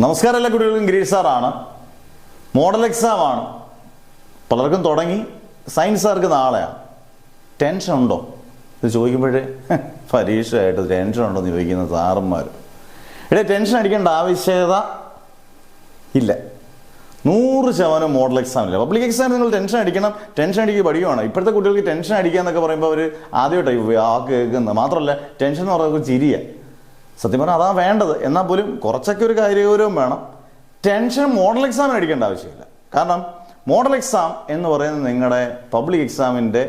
നമസ്കാരം എല്ലാ കുട്ടികൾക്കും ഗിരീഷ് സാറാണ്. മോഡൽ എക്സാം ആണ്, പലർക്കും തുടങ്ങി. സയൻസ് സാർക്ക് നാളെയാണ്. ടെൻഷൻ ഉണ്ടോ ഇത് ചോദിക്കുമ്പോഴേ പരീക്ഷയായിട്ട് ടെൻഷൻ ഉണ്ടോ എന്ന് ചോദിക്കുന്ന സാറന്മാർ. ഇവിടെ ടെൻഷൻ അടിക്കേണ്ട ആവശ്യകത ഇല്ല. 100% മോഡൽ എക്സാമില്ല. പബ്ലിക് എക്സാമിന് നിങ്ങൾ ടെൻഷൻ അടിക്കണം, ടെൻഷൻ അടിക്കുക പഠിക്കുകയാണ്. ഇപ്പോഴത്തെ കുട്ടികൾക്ക് ടെൻഷൻ അടിക്കുക എന്നൊക്കെ പറയുമ്പോൾ അവർ ആദ്യമായിട്ടായി കേൾക്കുന്നത്. മാത്രമല്ല ടെൻഷൻ എന്ന് പറയുന്നത് ചിരിയാണ്. സത്യം പറഞ്ഞാൽ അതാണ് വേണ്ടത്. എന്നാൽ പോലും കുറച്ചൊക്കെ ഒരു കാര്യഗൗരവം വേണം. ടെൻഷൻ മോഡൽ എക്സാമിന് അടിക്കേണ്ട ആവശ്യമില്ല. കാരണം മോഡൽ എക്സാം എന്ന് പറയുന്നത് നിങ്ങളുടെ പബ്ലിക് എക്സാമിൻ്റെ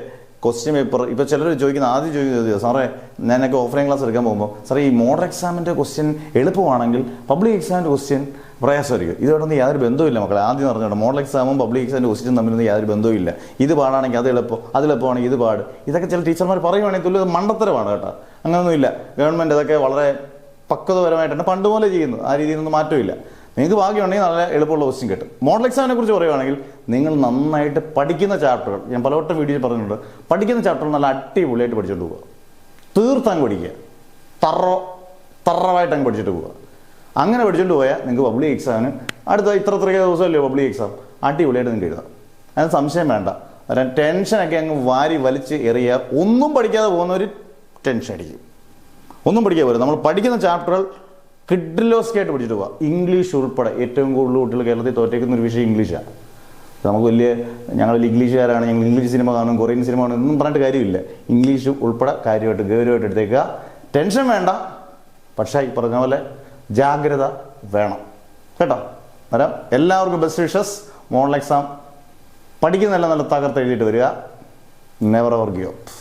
ക്വസ്റ്റ്യൻ പേപ്പർ. ഇപ്പോൾ ചിലർ ആദ്യം ചോദിക്കുന്നത് സാറേ ഞാനൊക്കെ ഓഫ്ലൈൻ ക്ലാസ് എടുക്കാൻ പോകുമ്പോൾ സാറേ ഈ മോഡൽ എക്സാമിൻ്റെ ക്വസ്റ്റ്യൻ എളുപ്പമാണെങ്കിൽ പബ്ലിക് എക്സാമിൻ്റെ ക്വസ്റ്റ്യൻ പ്രയാസമായിരിക്കും. ഇതോടൊന്നും യാതൊരു ബന്ധവുമില്ല മക്കളെ. ആദ്യം പറഞ്ഞോട്ടെ, മോഡൽ എക്സാമും പബ്ലിക് എക്സാമിൻ്റെ ക്വസ്റ്റ്യൻ തമ്മിലൊന്നും യാതൊരു ബന്ധവുമില്ല. ഇത് പാടാണെങ്കിൽ അത് എളുപ്പം, അതിലെളുപ്പമാണെങ്കിൽ ഇത് പാട്. ഇതൊക്കെ ചില ടീച്ചർമാർ പറയുവാണെങ്കിൽ തുല്യ മണ്ടത്തരമാണ് കേട്ടോ. അങ്ങനെയൊന്നുമില്ല. ഗവൺമെൻറ് ഇതൊക്കെ വളരെ പക്വതപരമായിട്ടാണ് പണ്ട് പോലെ ചെയ്യുന്നത്. ആ രീതിയിലൊന്നും മാറ്റമില്ല. നിങ്ങൾക്ക് ഭാഗ്യമുണ്ടെങ്കിൽ നല്ല എളുപ്പമുള്ള ക്വസ്റ്റ്യൻ കിട്ടും. മോഡൽ എക്സാമിനെ കുറിച്ച് പറയുവാണെങ്കിൽ നിങ്ങൾ നന്നായിട്ട് പഠിക്കുന്ന ചാപ്റ്ററുകൾ, ഞാൻ പലവട്ടം വീഡിയോയിൽ പറഞ്ഞിട്ടുണ്ട്, പഠിക്കുന്ന ചാപ്റ്ററുകൾ നല്ല അടിപൊളിയായിട്ട് പഠിച്ചുകൊണ്ട് പോവുക. തീർത്തങ്ങ് പഠിക്കുക, തറവായിട്ട് അങ്ങ് പഠിച്ചിട്ട് പോവുക. അങ്ങനെ പഠിച്ചുകൊണ്ട് പോയാൽ നിങ്ങൾക്ക് പബ്ലിക് എക്സാമിന് അടുത്ത ഇത്ര ദിവസമല്ലേ പബ്ലിക് എക്സാം, അടിപൊളിയായിട്ട് നിങ്ങൾക്ക് എഴുതാം. അതിന് സംശയം വേണ്ട. കാരണം ടെൻഷനൊക്കെ അങ്ങ് വാരി വലിച്ച് എറിയുക. ഒന്നും പഠിക്കാതെ പോകുന്നവർ ടെൻഷൻ അടിക്കും. ഒന്നും പഠിക്കാൻ പോലും നമ്മൾ പഠിക്കുന്ന ചാപ്റ്ററുകൾ കിഡ്ലോസ്കായിട്ട് പഠിച്ചിട്ട് പോവുക. ഇംഗ്ലീഷ് ഉൾപ്പെടെ ഏറ്റവും കൂടുതൽ കുട്ടികൾ കേരളത്തിൽ തോറ്റേക്കുന്ന ഒരു വിഷയം ഇംഗ്ലീഷാണ്. നമുക്ക് ഞങ്ങൾ വലിയ ഇംഗ്ലീഷുകാരാണ്, ഞങ്ങൾ ഇംഗ്ലീഷ് സിനിമ കാണും, കൊറിയൻ സിനിമ കാണും, ഒന്നും പറഞ്ഞിട്ട് കാര്യമില്ല. ഇംഗ്ലീഷ് ഉൾപ്പെടെ കാര്യമായിട്ട് ഗൗരവമായിട്ട് എടുത്തേക്കുക. ടെൻഷൻ വേണ്ട, പക്ഷേ ഈ പറഞ്ഞ പോലെ ജാഗ്രത വേണം കേട്ടോ. അന്നേരം എല്ലാവർക്കും ബെസ്റ്റ് വിഷസ്. മോഡൽ എക്സാം പഠിക്കുന്നതെല്ലാം നല്ല തകർത്ത് എഴുതിയിട്ട് വരിക. Never ever give up.